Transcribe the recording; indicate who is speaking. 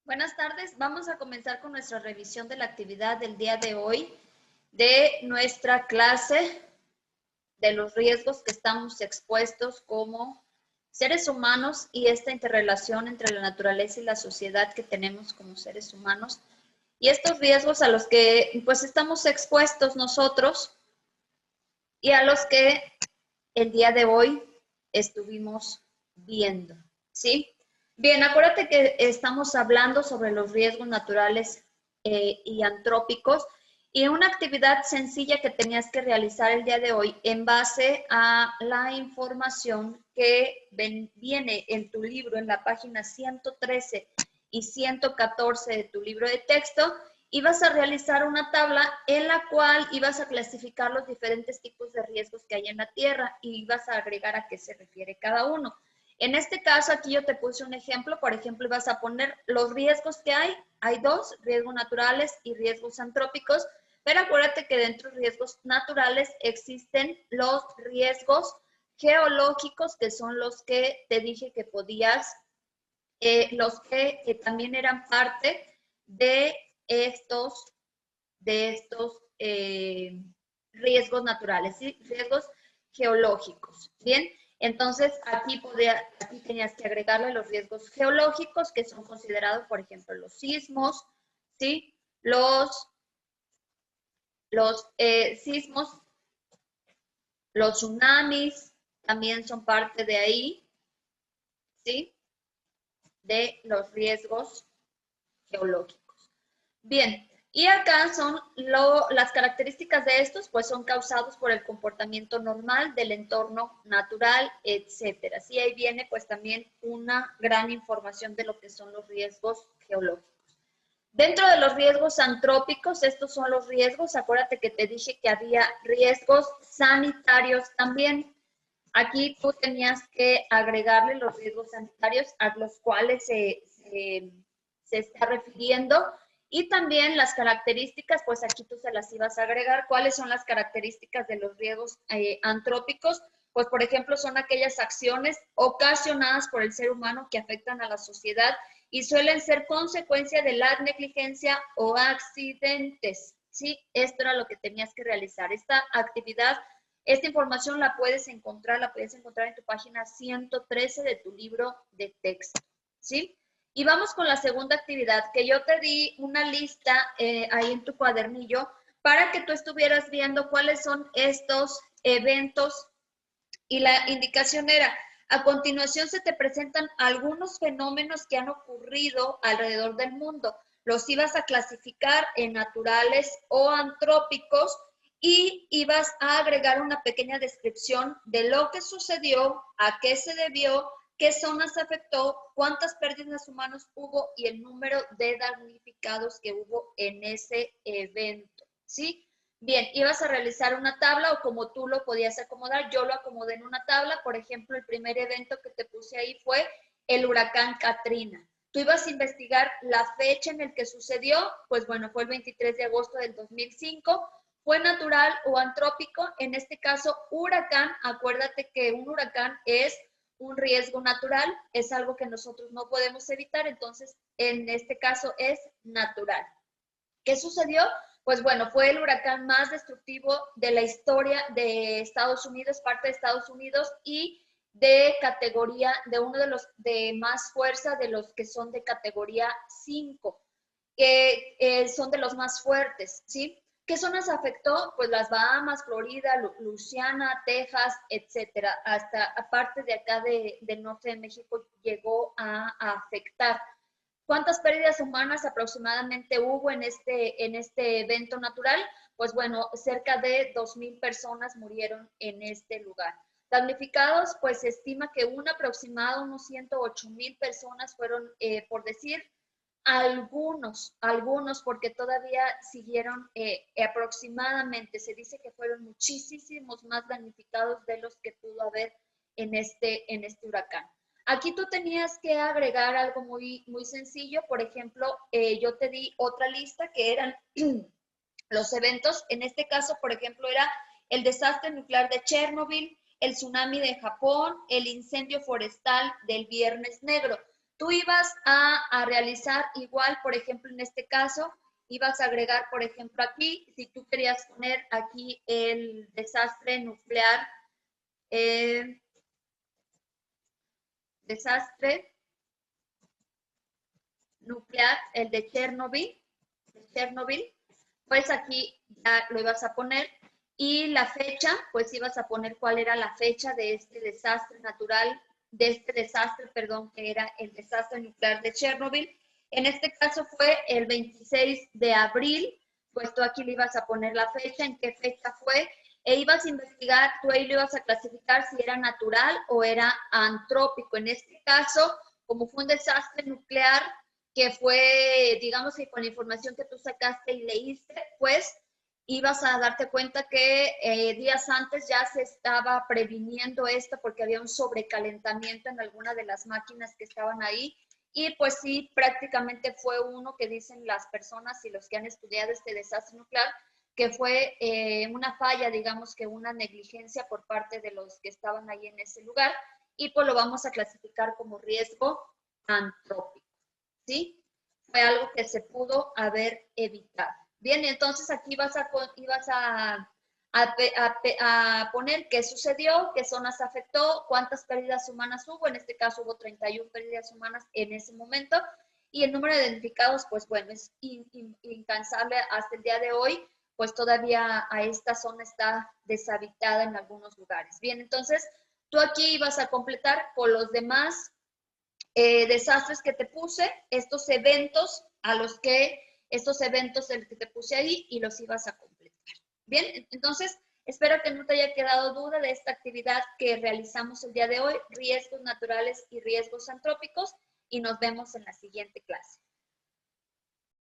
Speaker 1: Buenas tardes. Vamos a comenzar con nuestra revisión de la actividad del día de hoy de nuestra clase de los riesgos que estamos expuestos como seres humanos y esta interrelación entre la naturaleza y la sociedad que tenemos como seres humanos y estos riesgos a los que pues estamos expuestos nosotros y a los que el día de hoy estuvimos viendo, ¿sí? Bien, acuérdate que estamos hablando sobre los riesgos naturales y antrópicos y una actividad sencilla que tenías que realizar el día de hoy en base a la información que viene en tu libro, en la página 113 y 114 de tu libro de texto, ibas a realizar una tabla en la cual ibas a clasificar los diferentes tipos de riesgos que hay en la Tierra y ibas a agregar a qué se refiere cada uno. En este caso, aquí yo te puse un ejemplo, por ejemplo, ibas a poner los riesgos que hay dos, riesgos naturales y riesgos antrópicos, pero acuérdate que dentro de riesgos naturales existen los riesgos geológicos, que son los que te dije que podías, los que también eran parte de estos riesgos naturales, ¿sí? Riesgos geológicos. Bien, entonces aquí tenías que agregarle los riesgos geológicos que son considerados, por ejemplo, los sismos, ¿sí? Los sismos, los tsunamis también son parte de ahí, ¿sí? De los riesgos geológicos. Bien, y acá son las características de estos, pues son causados por el comportamiento normal del entorno natural, etcétera. Sí, ahí viene pues también una gran información de lo que son los riesgos geológicos. Dentro de los riesgos antrópicos, estos son los riesgos, acuérdate que te dije que había riesgos sanitarios también. Aquí tú tenías que agregarle los riesgos sanitarios a los cuales se está refiriendo y también las características, pues aquí tú se las ibas a agregar. ¿Cuáles son las características de los riesgos antrópicos? Pues, por ejemplo, son aquellas acciones ocasionadas por el ser humano que afectan a la sociedad y suelen ser consecuencia de la negligencia o accidentes. Sí, esto era lo que tenías que realizar. Esta actividad, esta información la puedes encontrar en tu página 113 de tu libro de texto, ¿sí? Y vamos con la segunda actividad, que yo te di una lista ahí en tu cuadernillo para que tú estuvieras viendo cuáles son estos eventos y la indicación era, a continuación se te presentan algunos fenómenos que han ocurrido alrededor del mundo. Los ibas a clasificar en naturales o antrópicos y ibas a agregar una pequeña descripción de lo que sucedió, a qué se debió, qué zonas afectó, cuántas pérdidas humanas hubo y el número de damnificados que hubo en ese evento, ¿sí? Bien, ibas a realizar una tabla o como tú lo podías acomodar, yo lo acomodé en una tabla. Por ejemplo, el primer evento que te puse ahí fue el huracán Katrina. Tú ibas a investigar la fecha en el que sucedió, pues bueno, fue el 23 de agosto del 2005. ¿Fue natural o antrópico? En este caso, huracán. Acuérdate que un huracán es un riesgo natural, es algo que nosotros no podemos evitar, entonces en este caso es natural. ¿Qué sucedió? Pues bueno, fue el huracán más destructivo de la historia de Estados Unidos, parte de Estados Unidos, y de categoría, de uno de los de más fuerza, de los que son de categoría 5, que son de los más fuertes, ¿sí? ¿Qué zonas afectó? Pues las Bahamas, Florida, Luisiana, Texas, etcétera. Hasta aparte de acá del norte de México llegó a afectar. ¿Cuántas pérdidas humanas aproximadamente hubo en este evento natural? Pues bueno, cerca de 2,000 personas murieron en este lugar. Damnificados, pues se estima que un aproximado, unos 108,000 personas fueron, por decir, algunos, porque todavía siguieron aproximadamente, se dice que fueron muchísimos más damnificados de los que pudo haber en este huracán. Aquí tú tenías que agregar algo muy, muy sencillo. Por ejemplo, yo te di otra lista que eran los eventos. En este caso, por ejemplo, era el desastre nuclear de Chernobyl, el tsunami de Japón, el incendio forestal del Viernes Negro. Tú ibas a realizar igual, por ejemplo, en este caso, ibas a agregar, por ejemplo, aquí, si tú querías poner aquí el desastre nuclear, el de Chernobyl, pues aquí ya lo ibas a poner. Y la fecha, pues ibas a poner cuál era la fecha de este desastre natural, perdón, que era el desastre nuclear de Chernobyl. En este caso fue el 26 de abril, pues tú aquí le ibas a poner la fecha, en qué fecha fue, e ibas a investigar, tú ahí lo ibas a clasificar si era natural o era antrópico. En este caso, como fue un desastre nuclear que fue, digamos que con la información que tú sacaste y leíste, pues ibas a darte cuenta que días antes ya se estaba previniendo esto porque había un sobrecalentamiento en alguna de las máquinas que estaban ahí. Y pues sí, prácticamente fue uno que dicen las personas y los que han estudiado este desastre nuclear, que fue una falla, digamos que una negligencia por parte de los que estaban ahí en ese lugar, y pues lo vamos a clasificar como riesgo antrópico, ¿sí? Fue algo que se pudo haber evitado. Bien, entonces aquí ibas a poner qué sucedió, qué zonas afectó, cuántas pérdidas humanas hubo. En este caso hubo 31 pérdidas humanas en ese momento. Y el número de identificados, pues bueno, es incansable hasta el día de hoy, pues todavía a esta zona está deshabitada en algunos lugares. Bien, entonces tú aquí ibas a completar con los demás desastres que te puse, estos eventos el que te puse ahí, y los ibas a completar. Bien, entonces espero que no te haya quedado duda de esta actividad que realizamos el día de hoy, riesgos naturales y riesgos antrópicos, y nos vemos en la siguiente clase.